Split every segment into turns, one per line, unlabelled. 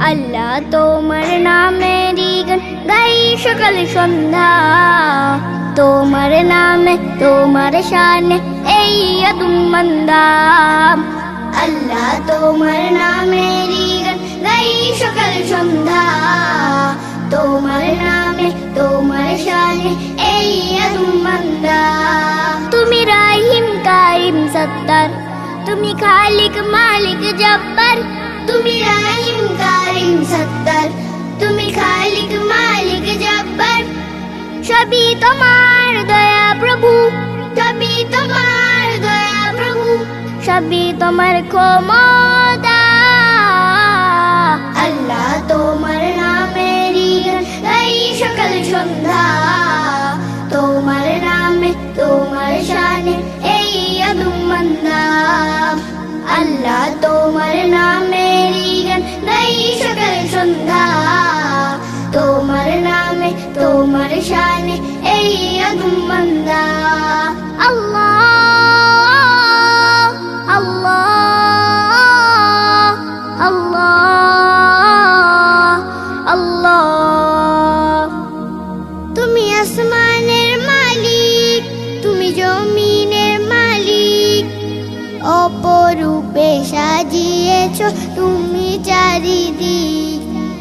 আল্লাহ তোমার নামেরই গান গাই সকাল সন্ধ্যা, তোমার নামে তোমার শানে এই আদম বান্দা। আল্লাহ তোমার নামেরই গান গাই সকাল সন্ধ্যা, তোমার নামে তোমার শানে এই আদম বান্দা। তুমি রাহিম কারিম সত্তার, তুমি খালিক মালিক জব্বার। তুমি রাহিম কারিম সত্তার, তুমি খালিক মালিক জব্বার। সবই তোমার দয়া প্রভু, সবই তোমার দয়া প্রভু, সবই তোমার ক্ষমতা। আল্লাহ তোমার নামেরই গান গাই সকাল সন্ধ্যা, তোমার নামে তোমার শানে এই আদম বান্দা। আল্লাহ তোমার নামেরই গান গাই সকাল সন্ধ্যা, তোমার নামে তোমার শানে এই আদম বান্দা। আল্লাহ আল্লাহ আল্লাহ আল্লাহ। তুমি আসমানের মালিক, তুমি জমিনের মালিক, অপরূপে সাজিয়েছ তুমি চারিদিক।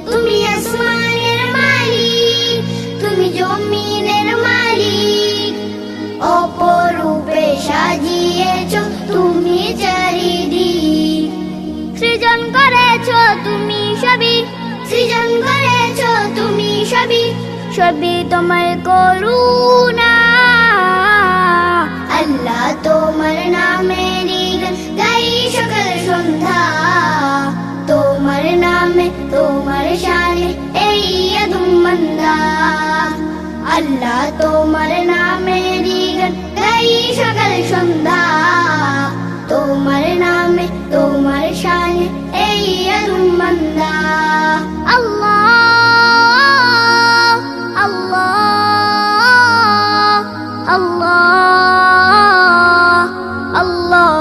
তুমি আসমানের মালিক, তুমি জমিনের মালিক, অপরূপে সাজিয়েছ তুমি চারিদিক। সৃজন করেছ তুমি সবই, সৃজন করেছ তুমি সবই, সবই তোমার করুণা। আল্লাহ তোমার নামেরই গান গাই সকাল সন্ধ্যা, তোমার নামে তোমার শানে এই আদম বান্দা। আল্লাহ তোমার নামেরই গান গাই সকাল সন্ধ্যা, তোমার নামে তোমার শানে এই আদম বান্দা। আল্লাহ আল্লাহ আল্লাহ আল্লাহ।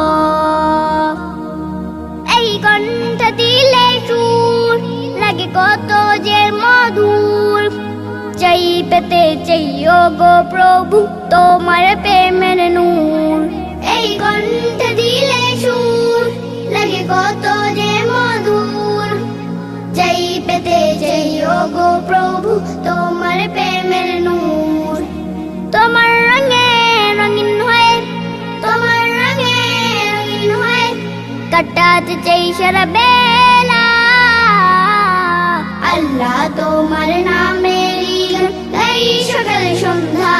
এই কণ্ঠ দিলে সুর লাগে কত যে মধুর, চাই পেতে চাইও গো প্রভু তোমার প্রেমের নূর। এই কণ্ঠ দিলে সুর লাগে কত যে মধুর, চাই পেতে চাইও গো প্রভু তোমার প্রেমের নূর। তোমার রঙে রঙিন হয়ে, তোমার রঙে রঙিন হয়ে কাটাতে চাই সারা বেলা। আল্লাহ তোমার নামেরই গান গাই সকাল সন্ধ্যা,